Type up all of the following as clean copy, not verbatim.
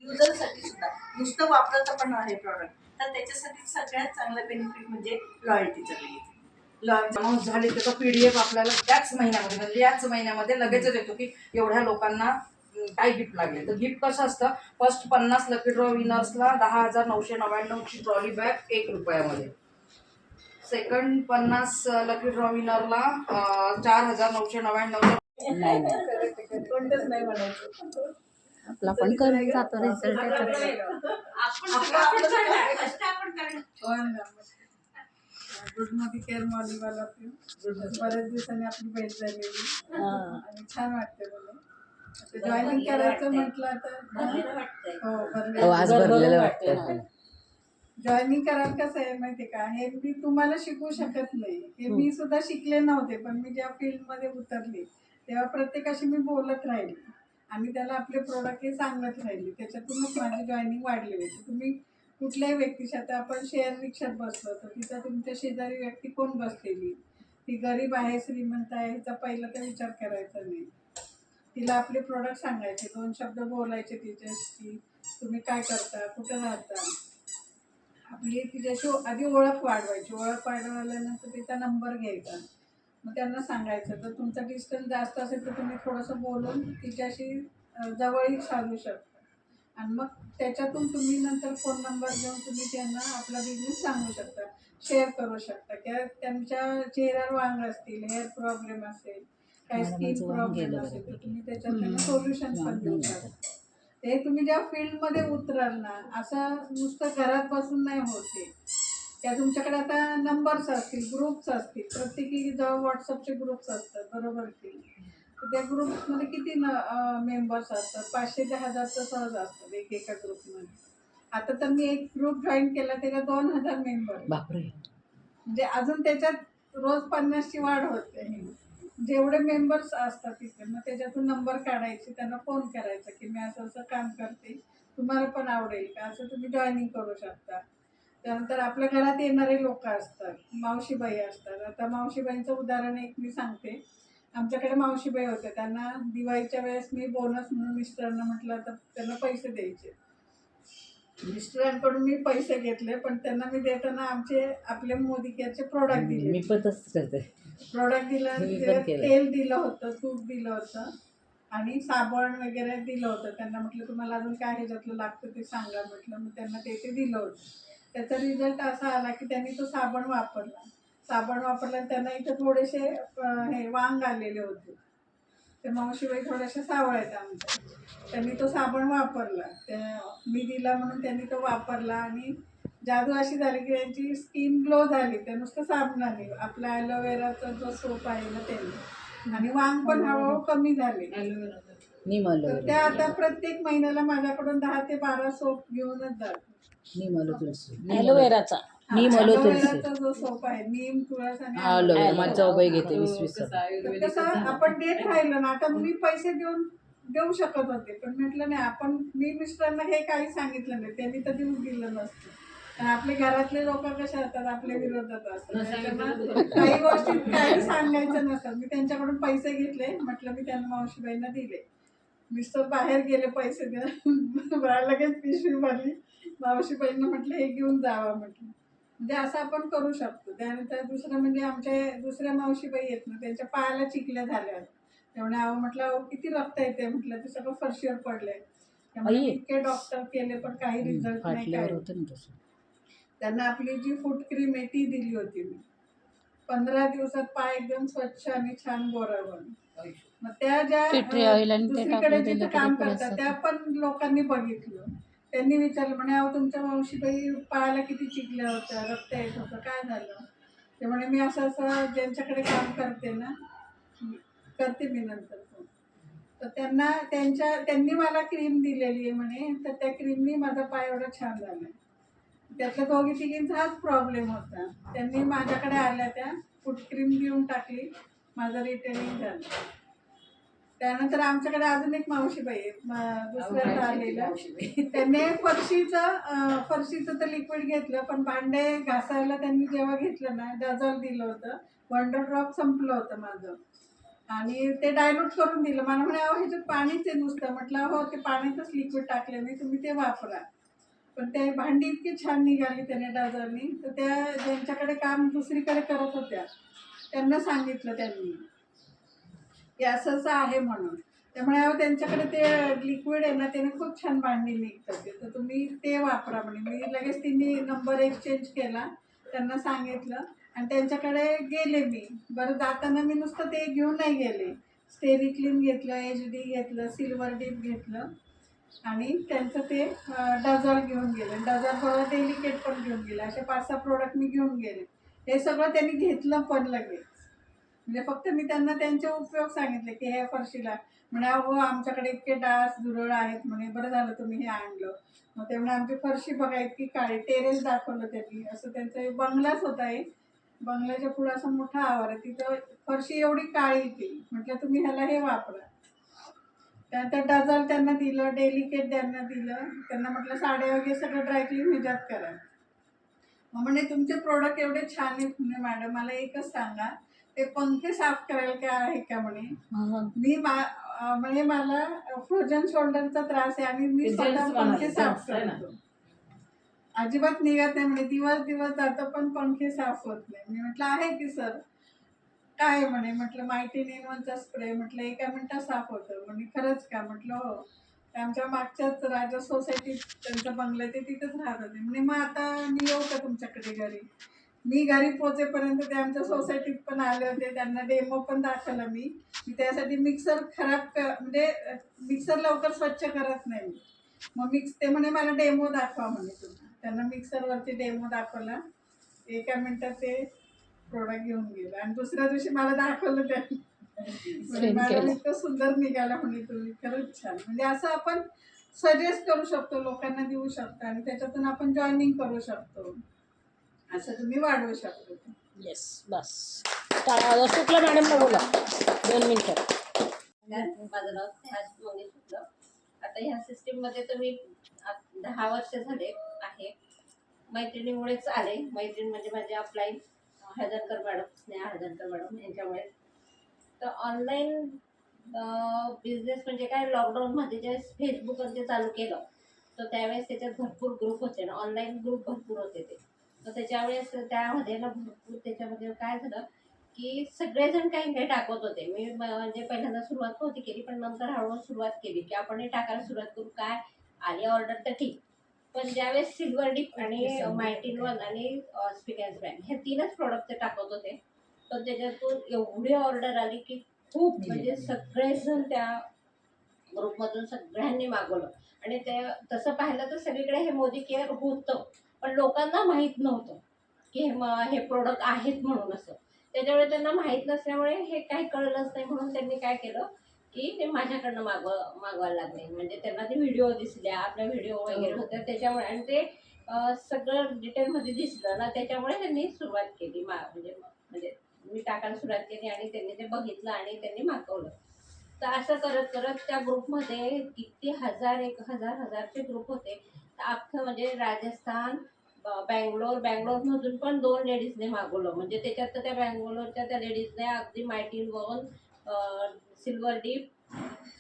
युजरसाठी सुद्धा नुसतं वापराचं पण आहे प्रॉडक्ट, तर त्याच्यासाठी सगळ्यात चांगलं बेनिफिट म्हणजे लॉयल्टीचं बेनिफिट. मग झाले त्याचा PDF आपल्याला त्याच महिन्यामध्ये म्हणजे याच महिन्यामध्ये लगेचच येतो की एवढ्या लोकांना काय गिफ्ट लागले. तर गिफ्ट कसं असतं, फर्स्ट 50 लकी ड्रॉ विनर्सला 10,999ची trolley bag ₹1 second 50 lucky draw विनरला 4,999. नाही नाही कोणतंच नाही म्हणायचं. आपला पण करून जातो result good morning care morning वाला बऱ्याच दिवसांनी आपली भेट झालेली आणि छान वाटते मला. जॉईनिंग करायचं म्हटलं तर हो आज भरलेलं वाटतं. जॉईनिंग करायला कसं आहे माहिती का, हे मी तुम्हाला शिकवू शकत नाही. हे मी सुद्धा शिकले नव्हते, पण मी ज्या फील्डमध्ये उतरले तेव्हा प्रत्येकाशी मी बोलत राहिले आणि त्याला आपले प्रोडक्ट हे सांगत राहिले. त्याच्यातूनच माझी जॉईनिंग वाढलेली आहे. तुम्ही कुठल्याही व्यक्तीशी, आता आपण शेअर रिक्षात बसलो तर तिथं तुमच्या शेजारी व्यक्ती कोण बसलेली, ती गरीब आहे श्रीमंत आहे ह्याचा पहिला तर विचार करायचा नाही. तिला आपले प्रोडक्ट सांगायचे, 2 शब्द बोलायचे तिच्याशी, तुम्ही काय करता, कुठं राहता, आपली तिच्याशी आधी ओळख वाढवायची. ओळख वाढवल्यानंतर तिचा नंबर घ्यायचा, मग त्यांना सांगायचं. तर तुमचा डिस्टन्स जास्त असेल तर तुम्ही थोडंसं बोलून तिच्याशी जवळीक साधू शकता आणि मग त्याच्यातून तुम्ही नंतर फोन नंबर घेऊन तुम्ही त्यांना आपला बिझनेस सांगू शकता, शेअर करू शकता. किंवा त्यांच्या चेहऱ्यावर वांग असतील, हेअर प्रॉब्लेम असेल, काही स्किन प्रॉब्लेम असेल तर तुम्ही त्याच्यात त्यांना सोल्युशन पण देऊ शकता. ते तुम्ही ज्या फील्डमध्ये उतराल ना, असं नुसतं घरात बसून नाही होते. त्या तुमच्याकडे आता नंबर्स असतील, ग्रुप्स असतील, प्रत्येकी जवळ व्हॉट्सअपचे ग्रुप्स असतात बरोबर की. तर त्या ग्रुप्समध्ये किती मेंबर्स असतात, 500 ते 1000 तर सहज असतात एका ग्रुपमध्ये. आता तर मी एक ग्रुप जॉईन केला त्याला 2000 मेंबर, बापरे. म्हणजे अजून त्याच्यात रोज 50ची वाढ होते. जेवढे मेंबर्स असतात तिथे मग त्याच्यातून नंबर काढायचे, त्यांना फोन करायचा की मी असं असं काम करते, तुम्हाला पण आवडेल का, असं तुम्ही जॉईनिंग करू शकता. त्यानंतर आपल्या घरात येणारे लोक असतात, मावशीबाई असतात. आता मावशीबाईंचं उदाहरण एक मी सांगते. आमच्याकडे मावशीबाई होत्या, त्यांना दिवाळीच्या वेळेस मी बोनस म्हणून मिस्टरांना म्हटलं तर त्यांना पैसे द्यायचे. मिस्टरांकडून मी पैसे घेतले, पण त्यांना मी देताना आपले मोदी केअरचे प्रोडक्ट दिले. मी पण तसंच करते. प्रोडक्ट दिलं, तेल दिलं होतं, तूप दिलं होतं आणि साबण वगैरे दिलं होतं. त्यांना म्हटलं तुम्हाला अजून काय ह्याच्यातलं लागतं ते सांगा म्हटलं, मग त्यांना ते दिलं होतं. त्याचा रिझल्ट असा आला की त्यांनी तो साबण वापरला त्यांना इथं थोडेसे हे वांग आलेले होते. ते मावशीबाई थोड्याशा सावळ आहेत आमच्या, त्यांनी तो साबण वापरला. मी दिला म्हणून त्यांनी तो वापरला आणि जादू अशी झाली की त्यांची स्किन ग्लो झाली. त्या नुसतं साबणाने, आपला ॲलोवेराचा जो सोप आहे ना त्यांनी, आणि वांग पण हळूहळू कमी झाले. तर त्या आता प्रत्येक महिन्याला माझ्याकडून 10 ते 12 सोप घेऊनच जातात. ॲलोवेराचा जो सोप आहे, नीम, तुळस आणि घेते 20-20. कसं आपण देत राहिलं ना. आता मी पैसे देऊ शकत होते, पण म्हटलं नाही, मी मिस्टरांना हे काही सांगितलं नाही, त्यांनी तर देऊन दिलं नसतं. आणि आपले घरातले लोक कसे असतात, आपल्या विरोधात असतात, काही गोष्टी काही सांगायचं नसतं. मी त्यांच्याकडून पैसे घेतले, म्हटलं मी त्यांना मावशीबाईंना दिले. मिस्टर बाहेर गेले पैसे द्या, लगेच पिशवी भरली, मावशीबाईंना म्हटलं हे घेऊन जावा म्हटलं. म्हणजे असं आपण करू शकतो. त्यानंतर दुसरं म्हणजे आमच्या दुसऱ्या मावशीबाई आहेत ना, त्यांच्या पायाला चिकल्या झाल्या. त्यामुळे म्हटलं किती रक्त येते, म्हटलं ते सगळं फरशीवर पडलंय. त्यामुळे इतके डॉक्टर केले पण काही रिझल्ट नाही. काय त्यांना आपली जी फूट क्रीम आहे ती दिली होती मी. 15 दिवसात पाय एकदम स्वच्छ आणि छान गोरा बनले. मग त्या ज्या दुसरीकडे जिथे काम करतात त्या पण लोकांनी बघितलं. त्यांनी विचारलं, म्हणे अहो तुमच्या मावशीबाई पायाला किती चिकल्या होत्या, रक्त येत होतं, काय झालं. ते म्हणे मी असं ज्यांच्याकडे काम करते ना, करते मी नंतर फोन. तर त्यांनी मला क्रीम दिलेली आहे म्हणे, तर त्या क्रीमनी माझा पाय एवढा छान झाला. त्यातल्या 2-3 हाच प्रॉब्लेम होता. त्यांनी माझ्याकडे आल्या, त्या फूट क्रीम देऊन टाकली, माझं रिटेलिंग झालं. त्यानंतर आमच्याकडे अजून एक मावशीबाई आहे, दुसऱ्यांदा आलेलं. त्यांनी फरशीचं तर लिक्विड घेतलं, पण भांडे घासायला त्यांनी जेव्हा घेतलं ना, डझॉल दिलं होतं, वंडर ड्रॉप संपलं होतं माझं. आणि ते डायल्यूट करून दिलं. मला म्हणे अहो ह्याच्यात पाणीच आहे नुसतं. म्हटलं हो ते पाण्यातच लिक्विड टाकले मी, तुम्ही ते वापरा. पण ते भांडी इतकी छान निघाली त्याने डाजरनी. तर त्या ज्यांच्याकडे काम दुसरीकडे करत होत्या त्यांना सांगितलं त्यांनी की असं असं आहे म्हणून. त्यामुळे अहो त्यांच्याकडे ते लिक्विड आहे ना त्याने खूप छान भांडी निघतात ते, तर तुम्ही ते वापरा म्हणे. मी लगेच तिने नंबर एक्सचेंज केला, त्यांना सांगितलं आणि त्यांच्याकडे गेले मी. बरं जाताना मी नुसतं ते घेऊन नाही गेले, स्टेरिक्लीन घेतलं, HD घेतलं, सिल्वर डीप घेतलं आणि त्यांचं ते डझॉल घेऊन गेले. डझॉल डेलिकेट पण घेऊन गेले. असे 5-6 प्रोडक्ट मी घेऊन गेले. हे सगळं त्यांनी घेतलं पण लगेच. म्हणजे फक्त मी त्यांना त्यांचे उपयोग सांगितले की हे फरशीला. म्हणे अहो आमच्याकडे इतके डास झुरळ आहेत म्हणे, बरं झालं तुम्ही हे आणलं. मग ते म्हणे आमची फरशी बघा इतकी काळी. टेरेस दाखवलं त्यांनी. असं त्यांचा बंगलाच होता एक. बंगल्याच्या पुढं असं मोठा आवार आहे, तिथं फरशी एवढी काळी ती. म्हटलं तुम्ही ह्याला हे वापरा. त्यानंतर डझल त्यांना दिलं, डेलिकेट त्यांना दिलं. त्यांना म्हटलं साड्या वगैरे सगळं ड्रायक्लीन ह्याच्यात करा. मग म्हणे तुमचे प्रोडक्ट एवढे छान आहेत म्हणे मॅडम, मला एकच सांगा ते पंखे साफ करायला काय आहे का म्हणे. मी म्हणजे मला फ्रोजन शोल्डरचा त्रास आहे आणि मी स्वतः पंखे साफ करतो, अजिबात निघत नाही म्हणे. दिवस दिवस जातो पण पंखे साफ होत नाही. मी म्हटलं आहे की सर काय म्हणे. म्हटलं माहिती नेमचा स्प्रे म्हटलं 1 मिनिटात साफ होतं म्हणे. खरंच का म्हटलं हो. ते आमच्या मागच्याच राजा सोसायटीत त्यांचं बंगलं ते तिथंच राहत होते म्हणे. मग आता मी येऊ का तुमच्याकडे घरी. मी घरी पोचेपर्यंत ते आमच्या सोसायटीत पण आले होते, त्यांना डेमो पण दाखवला मी. त्यासाठी मिक्सर म्हणजे मिक्सर लवकर स्वच्छ करत नाही मी. मग ते म्हणे मला डेमो दाखवा म्हणे तुम्ही. त्यांना मिक्सरवरती डेमो दाखवला. 1 मिनिटात ते प्रोडक्ट घेऊन गेलं आणि दुसऱ्या दिवशी मला दाखवलं त्यांनी. म्हणजे मला इतकं सुंदर निघाला म्हणे तुम्ही, खरंच छान. म्हणजे असं आपण सजेस्ट करू शकतो, लोकांना देऊ शकतो आणि त्याच्यातून आपण जॉईनिंग करू शकतो. असं तुम्ही वाढवू शकतो. येस बस. शुक्ला मॅडमला बोला 2 मिनिटं. माझं नाव स्नेहा मंगेश शुक्ल. आता ह्या सिस्टीममध्ये तर मी 10 वर्ष झाले आहे. मैत्रिणीमुळेच आले. मैत्रीण म्हणजे माझी up line Haldankar madam, Sneha Haldankar madam यांच्यामुळे. तर ऑनलाईन बिझनेस म्हणजे काय, लॉकडाऊनमध्ये ज्यावेळेस फेसबुक ते चालू केलं तर त्यावेळेस त्याच्यात भरपूर ग्रुप होते ना, ऑनलाईन ग्रुप भरपूर होते ते. तर त्याच्यावेळेस त्यामध्ये ना भरपूर त्याच्यामध्ये काय झालं की सगळेजण काही काही टाकत होते. मी म्हणजे पहिल्यांदा सुरुवात नव्हती केली, पण नंतर हळूहळू सुरुवात केली की आपण हे टाकायला सुरुवात करू. काय आली ऑर्डर तर ठीक, पण ज्यावेळेस सिल्वर डीप आणि मायटीन वन आणि स्पिक अँड स्पॅन हे 3च प्रोडक्ट ते टाकत होते. पण त्याच्यातून एवढी ऑर्डर आली की खूप, म्हणजे सगळेजण त्या ग्रुपमधून सगळ्यांनी मागवलं. आणि ते तसं पाहिलं तर सगळीकडे हे मोदी केअर होतं, पण लोकांना माहीत नव्हतं की हे प्रोडक्ट आहेत म्हणून. असं त्याच्यामुळे त्यांना माहीत नसल्यामुळे हे काही कळलंच नाही. म्हणून त्यांनी काय केलं की ते माझ्याकडनं मागवायला लागले. म्हणजे त्यांना ते व्हिडिओ दिसल्या, आपल्या व्हिडिओ वगैरे होत्या त्याच्यामुळे, आणि ते सगळं डिटेलमध्ये दिसलं ना, त्याच्यामुळे त्यांनी सुरुवात केली. म्हणजे मी टाकायला सुरुवात केली आणि त्यांनी ते बघितलं आणि त्यांनी मागवलं. तर असं करत करत त्या ग्रुपमध्ये किती हजारचे ग्रुप होते. तर अख्खं म्हणजे राजस्थान, बँगलोरमधून पण 2 लेडीजने मागवलं. म्हणजे त्याच्यात तर त्या बँगलोरच्या त्या लेडीजने अगदी मायटीन वन, silver dip,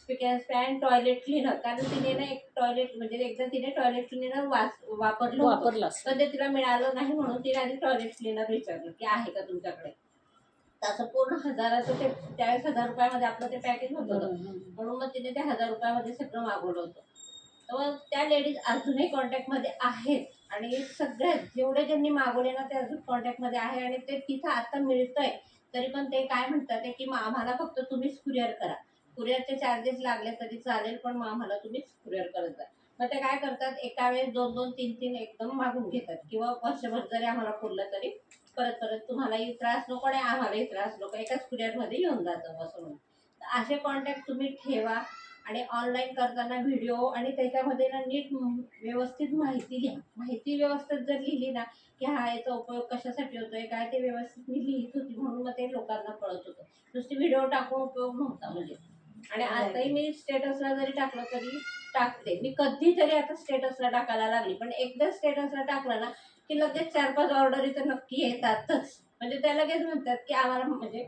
spic and span, toilet cleaner. कारण तिने ना एक टॉयलेट म्हणजे एकदा तिने टॉयलेट क्लीनर वापरलं पण ते तिला मिळालं नाही, म्हणून तिने आधी टॉयलेट क्लीनर विचारलं की आहे का तुमच्याकडे. असं पूर्ण 1000चं ते त्यावेळेस 1000 रुपयामध्ये आपलं ते पॅकेज होतं. म्हणून मग तिने ते 1000 रुपयामध्ये सगळं मागवलं होतं. तर मग त्या लेडीज अजूनही कॉन्टॅक्टमध्ये आहेत आणि सगळ्यात जेवढे ज्यांनी मागवले ना ते अजून कॉन्टॅक्टमध्ये आहे आणि ते तिथं आता मिळतंय. तरी पण ते काय म्हणतात की मग आम्हाला फक्त तुम्हीच कुरिअर करा. कुरिअरचे चार्जेस लागले तरी चालेल, पण मग आम्हाला तुम्हीच कुरिअर करत जा. मग ते काय करतात, एका वेळेस 2-2, 3-3 एकदम मागून घेतात. किंवा वर्षभर जरी आम्हाला पुरलं तरी परत तुम्हालाही त्रास नको आणि आम्हालाही त्रास नको, एकाच कुरिअरमध्ये येऊन जातं असं म्हणून. तर असे कॉन्टॅक्ट तुम्ही ठेवा आणि ऑनलाईन करताना व्हिडिओ आणि त्याच्यामध्ये ना नीट व्यवस्थित माहिती लिहा. माहिती व्यवस्थित जर लिहिली ना की हा याचा उपयोग कशासाठी होतोय काय, ते व्यवस्थित मी लिहित होती. म्हणून मग ते लोकांना कळत होतं. नुसती व्हिडिओ टाकून उपयोग नव्हता म्हणजे. आणि आताही मी स्टेटसला जरी टाकलं तरी टाकते. मी कधीतरी आता स्टेटसला टाकायला लागली, पण एकदा स्टेटसला टाकलं ना की लगेच 4-5 ऑर्डर इथं नक्की येतातच. म्हणजे त्या लगेच म्हणतात की आम्हाला म्हणजे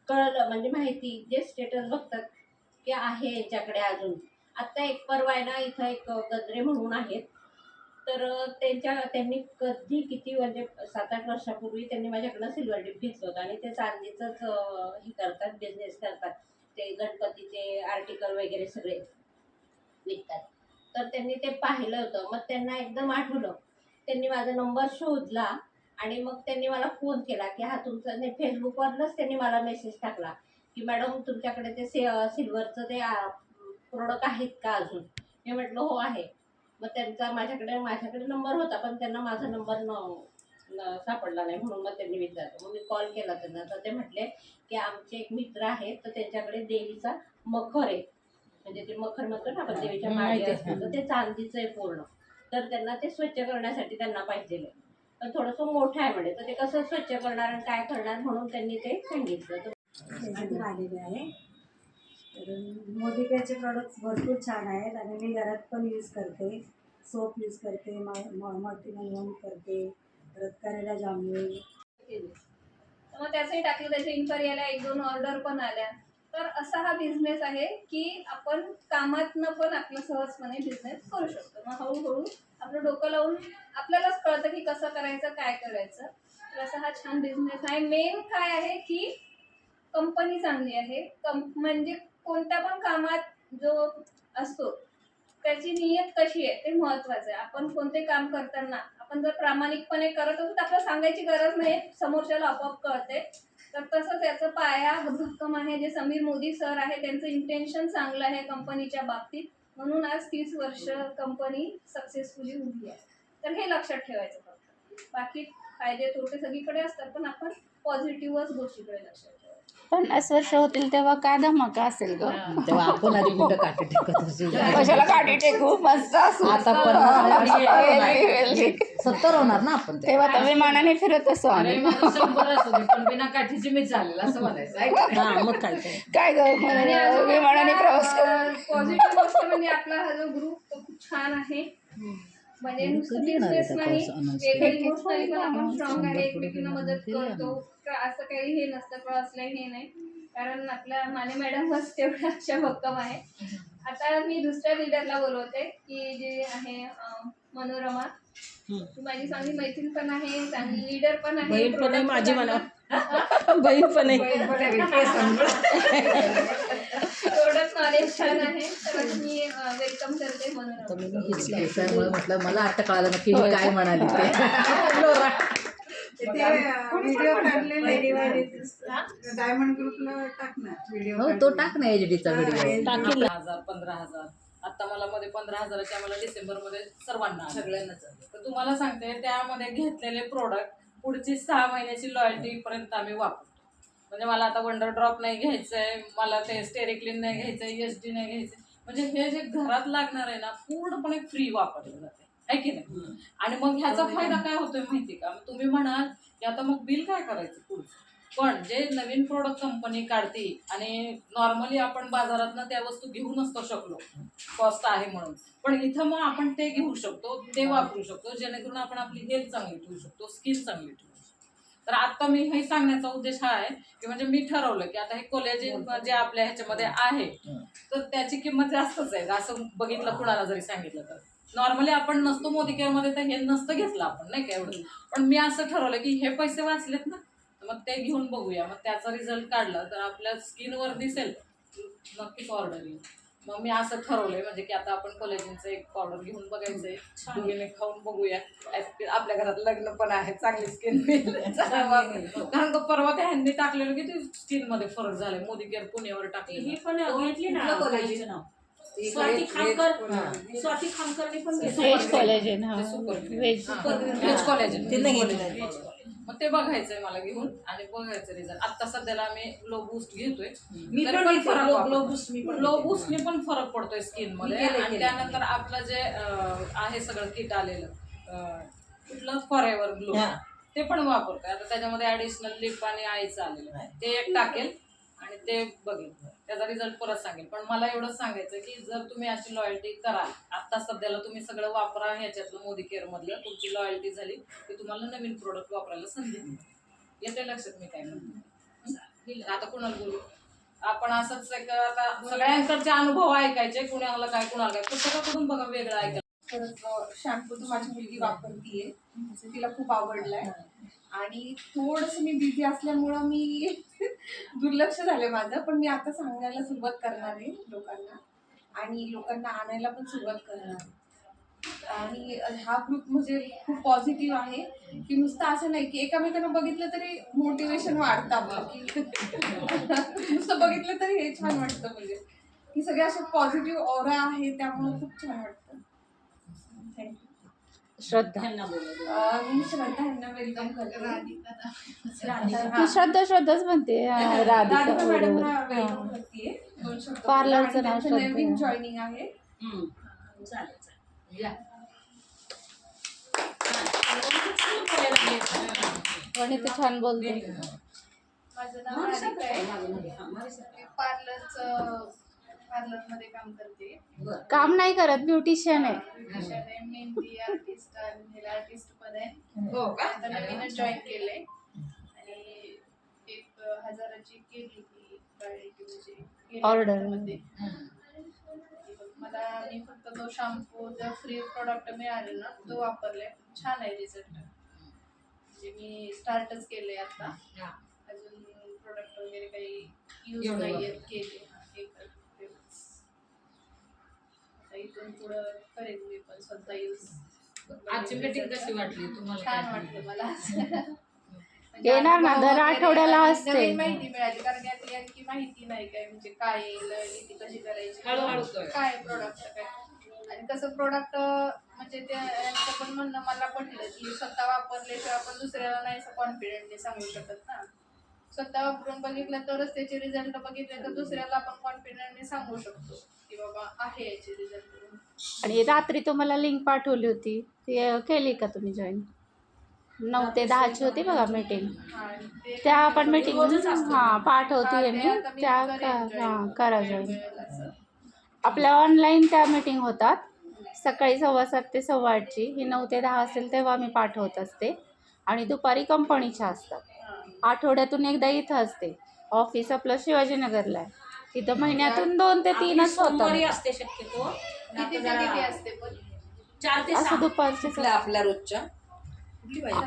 कळलं म्हणजे माहिती जे स्टेटस बघतात की आहे यांच्याकडे अजून. आत्ता एक परवा आहे ना इथं एक गजरे म्हणून आहेत, तर त्यांनी कधी किती म्हणजे 7-8 वर्षापूर्वी त्यांनी माझ्याकडनं सिल्वर टिप घेतलं होतं आणि ते चांदीचंच हे करतात, बिझनेस करतात. ते गणपतीचे आर्टिकल वगैरे सगळे विकतात. तर त्यांनी ते पाहिलं होतं, मग त्यांना एकदम आठवलं. त्यांनी माझा नंबर शोधला आणि मग त्यांनी मला फोन केला की हा तुमचा नाही, फेसबुकवरनंच त्यांनी मला मेसेज टाकला की मॅडम तुमच्याकडे ते सिल्वरचं ते प्रोडक्ट आहेत का अजून. मी म्हटलं हो आहे. मग त्यांचा माझ्याकडे नंबर होता, पण त्यांना माझा नंबर सापडला नाही, म्हणून मग त्यांनी विचारलं. मग मी कॉल केला त्यांना, तर ते म्हटले की आमचे एक मित्र आहेत, तर त्यांच्याकडे देवीचा मखर आहे, म्हणजे ते मखर म्हणतो ना आपण देवीच्या मागे असतो, तर ते चांदीचं आहे पूर्ण. तर त्यांना ते स्वच्छ करण्यासाठी त्यांना पाहिजे, पण थोडंसं मोठं आहे म्हणजे, तर ते कसं स्वच्छ करणार आणि काय करणार म्हणून त्यांनी ते सांगितलं. त्याच्यातून आलेले आहे. तर मोदिकेचे प्रॉडक्ट्स भरपूर छान आहेत आणि मी घरात पण यूज करते. सोप यूज करते, मल्टीमन करते, परत करेला जांभूळ. मग त्याचंही टाकलं, त्याची इन्क्वायरी आल्या, 1-2 ऑर्डर पण आल्या. तर असा हा बिझनेस आहे की आपण कामातनं पण आपलं सहजपणे बिझनेस करू शकतो. मग हळूहळू आपलं डोकं लावून आपल्यालाच कळतं की कसं करायचं, काय करायचं. तर असा हा छान बिझनेस आहे. मेन काय आहे की कंपनी चांगली आहे. म्हणजे कोणत्या पण कामात जो असतो त्याची नियत कशी आहे ते महत्त्वाचं आहे. आपण कोणते काम करताना आपण जर प्रामाणिकपणे करत असू तर आपल्याला सांगायची गरज नाही, समोरच्याला आपोआप कळते. तर तसंच याचं पाया भक्कम आहे. जे समीर मोदी सर आहे त्यांचं इंटेन्शन चांगलं आहे कंपनीच्या बाबतीत, म्हणून आज 30 वर्ष कंपनी सक्सेसफुली उभी आहे. तर हे लक्षात ठेवायचं फक्त. बाकी फायदे तोटे सगळीकडे असतात, पण आपण पॉझिटिव्हच गोष्टीकडे लक्षात ठेवायचं. 50 वर्ष होतील तेव्हा काय धमाका असेल ग. तेव्हा आपण आधी कुठं काठी टेकत असू. कशाला काठी टेकू, मस्त असू. आता 70 होणार ना आपण तेव्हा तर विमानाने फिरत असो अरे आम्ही. माझं 100 असू दे, पण बिना काठीची मी चालेल असं म्हणायचं आहे का? हा मग काय ते. काय ग विमानाने प्रवास कर. पॉझिटिव्ह गोष्ट म्हणजे आपला हा जो ग्रुप तो खूप छान आहे. म्हणजे नुसतं बिझनेस नाही, वेगळ्या इमोशनली पण आपण स्ट्रॉंग आहे, एकमेकींना मदत करतो. असं काही हे नसतं, क्रॉसलाईन हे नाही. कारण आपल्या माने मॅडमच तेवढ्या अशा भक्कम आहे. आता मी दुसऱ्या लीडरला बोलवते की जे आहे मनोरमा. ती माझी चांगली मैत्रीण पण आहे, चांगली लीडर पण आहे. बहीण पण आहे माझी म्हणा. बहीण पण आहे. प्रोडक्ट नॉलेज छान आहे, तर मी वेलकम करते मनोरमा. म्हटलं मला आता कळालं नक्की ही काय म्हणाली ते. व्हिडिओ काढलेले डायमंड ग्रुपला टाकणार व्हिडिओ. हो तो टाक ना एचडीचा व्हिडिओ. 15,000 आता मला मध्ये 15,000ची आम्हाला डिसेंबरमध्ये सर्वांना सगळ्यांनाच. तर तुम्हाला सांगते त्यामध्ये घेतलेले प्रोडक्ट पुढची 6 महिन्याची लॉयल्टी पर्यंत आम्ही वापरतो. म्हणजे मला आता वंडर ड्रॉप नाही घ्यायचंय, मला ते स्टेरिक्लिन नाही घ्यायचंय, एच डी नाही घ्यायचंय, म्हणजे हे जे घरात लागणार आहे ना पूर्णपणे फ्री वापरलं जाते आहे की नाही. आणि मग ह्याचा फायदा काय होतोय माहिती का. तुम्ही म्हणाल की आता मग बिल काय करायचं पुढचं, पण जे नवीन प्रोडक्ट कंपनी काढते आणि नॉर्मली आपण बाजारातनं त्या वस्तू घेऊ नसतो शकलो कॉस्ट आहे म्हणून, पण इथं मग आपण ते घेऊ शकतो, ते वापरू शकतो, जेणेकरून आपण आपली हेल्थ चांगली ठेवू शकतो, स्किन चांगली ठेवू शकतो. तर आता मी हे सांगण्याचा उद्देश हा आहे की म्हणजे मी ठरवलं की आता हे कोलॅजिन जे आपल्या ह्याच्यामध्ये आहे तर त्याची किंमत जास्तच आहे. असं बघितलं कुणाला जरी सांगितलं तर नॉर्मली आपण नसतो मोदी केअरमध्ये तर हे नसतं घेतलं आपण नाही का एवढं, पण मी असं ठरवलं की हे पैसे वाचलेत ना मग ते घेऊन बघूया. मग त्याचा रिझल्ट काढला तर आपल्या स्किनवर दिसेल नक्कीच ऑर्डर येईल. मग मी असं ठरवलंय म्हणजे की आता आपण कोलॅजिनचं एक पावडर घेऊन बघायचंय, दोघीने खाऊन बघूया. आपल्या घरात लग्न पण आहे, चांगली स्किन कारण परवा त्या ह्यांनी टाकलेलं की ते स्किन मध्ये फरक झालाय. मोदी केअर पुण्यावर टाकले ही पण घेतली ना कोलॅजिन. स्वाती खामकरने पण व्हेज कोलॅजिन. हा व्हेज कोलॅजिन मग ते बघायचंय मला घेऊन आणि बघायचं रिझल्ट. आता सध्याला आम्ही ग्लो बूस्ट घेतोय, ग्लो बूस्टने पण फरक पडतोय स्किन मध्ये. आणि त्यानंतर आपलं जे आहे सगळं किट आलेलं कुठलं फॉरएव्हर ग्लो ते पण वापरतोय. आता त्याच्यामध्ये ऍडिशनल लिप आणि आईचं आलेलं आहे, ते एक टाकेल आणि ते बघेल, त्याचा रिझल्ट परत सांगेल. पण मला एवढंच सांगायचं की जर तुम्ही अशी लॉयल्टी कराल, आता सध्याला तुम्ही सगळं वापरा ह्याच्यातलं मोदी केअर मधलं, तुमची लॉयल्टी झाली की तुम्हाला नवीन प्रोडक्ट वापरायला संधी मिळेल. येते लक्षात मी काय म्हणते. आता कुणाला बोलू आपण असंच एक आता सगळ्यांकडचे अनुभव ऐकायचे, कुणाला काय कुणाला काय पुस्तकाकडून बघा वेगळं ऐकायचं. परत शॅम्पू तर माझी मुलगी वापरतीये, तिला खूप आवडलाय. आणि थोडस मी बिझी असल्यामुळं मी दुर्लक्ष झालंय माझं, पण मी आता सांगायला सुरुवात करणार आहे लोकांना आणि लोकांना आणायला पण सुरुवात करणार आहे. आणि हा ग्रुप म्हणजे खूप पॉझिटिव्ह आहे की नुसतं असं नाही की एकामेकांना बघितलं तरी मोटिवेशन वाढतं आपलं की नुसतं बघितलं तरी हे छान वाटतं, म्हणजे की सगळे असे पॉझिटिव्ह ऑरा आहे, त्यामुळे खूप छान वाटतं. थँक्यू. श्रद्धा मी श्रद्धा यांना वेलकम करते. तू श्रद्धाच म्हणते. राधिका राधिका मॅडमला बरोबर. वेलकम करते. दोन शब्द पार्लरचं आणि नाव त्यांचं श्रद्धा. नवीन जॉईनिंग आहे. पण ते छान बोलते. माझं नाव राधिका आहे. मी पार्लरमध्ये काम करते. काम नाही करत, ब्युटिशियन आहे. त्याच्याने मेहंदी आर्टिस्ट आणि नेल आर्टिस्ट पण आहे. हो का? आता नवीनच जॉईन केलंय आणि 1,000ची केली ती क्वालिटी म्हणजे केली Order. मध्ये. मला मी फक्त तो शॅम्पू जर फ्री प्रोडक्ट मिळाले ना तो वापरलाय, छान आहे रिझल्ट. म्हणजे मी स्टार्टच केलंय आता, अजून प्रोडक्ट वगैरे काही यूज नाही केले. आता इथून पुढं करेन मी पण स्वतः यूज. आजची मीटिंग कशी वाटली तुम्हाला? छान वाटलं मला. येणार ना, दर आठवड्याला असते. नवीन माहिती मिळाली, कारण यातली आणखी माहिती नाही काय, म्हणजे काय नीती कशी करायची, हळूहळू काय प्रोडक्ट काय. आणि कसं प्रोडक्ट म्हणजे त्यांचं पण म्हणणं मला पटलं की स्वतः वापरल्याशिवाय आपण दुसऱ्याला नाही असं कॉन्फिडेंटली सांगू शकत ना. स्वतः वापरून बघितलं तरच त्याचे रिझल्ट बघितले तर दुसऱ्याला आपण कॉन्फिडेंटली सांगू शकतो की बाबा आहे याचे रिझल्ट. आणि रात्री तुम्हाला लिंक पाठवली होती, ती केली का तुम्ही जॉईन? 9 ते 10ची होती बघा मीटिंग. त्या आपण मीटिंग पाठवते मी त्या करा जॉईन. आपल्या ऑनलाईन त्या मीटिंग होतात सकाळी 7:15 ते 8:15ची. ही 9 ते 10 असेल तेव्हा मी पाठवत असते. आणि दुपारी कंपनीच्या असतात. आठवड्यातून एकदा इथं असते. ऑफिस आपलं शिवाजीनगरला आहे. तिथं महिन्यातून 2 ते 3च होतात. असते शक्यतो किती ते किती असते पण? 4 ते असं 6 दुपारचे आपल्या रोजच्या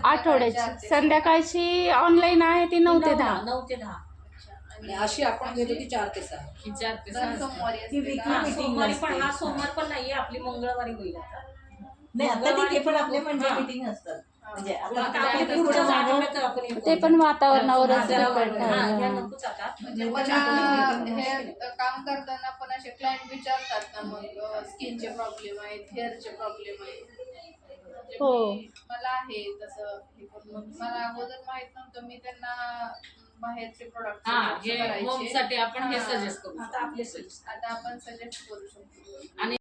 आठवड्याची. संध्याकाळची ऑनलाईन आहे ती 9 ते 10. 9 ते 10. आणि अशी आपण घेतो ती 4 ते 6. ही 4 ते दर 6 सोमवारी हा, असते का? सोमवारी पण हा सोमवार पण नाहीये, आपली मंगळवारी होईल आता. नाही, आता तिथे पण आपले म्हणजे मीटिंग असतात. म्हणजे आता आता आपल्या पुढचं पुढच्या मागं आठवड्यात आपण येऊ. ते पण वातावरणावरच जरा depend हा, आहे. या नकोच आता. म्हणजे पुढच्या मला आठवड्यात हे काम करताना पण असे क्लायंट विचारतात ना, मग स्किनचे प्रॉब्लेम आहेत, हेअरचे प्रॉब्लेम आहेत. म्हणजे हो. मला आहे तसं हे करून, मग मला अगोदर माहित नव्हतं, मी त्यांना बाहेरचे प्रोडक्ट हा, हे होमसाठी आपण हे सजेस्ट करू. आता आपण सजेस्ट करू शकतो. आणि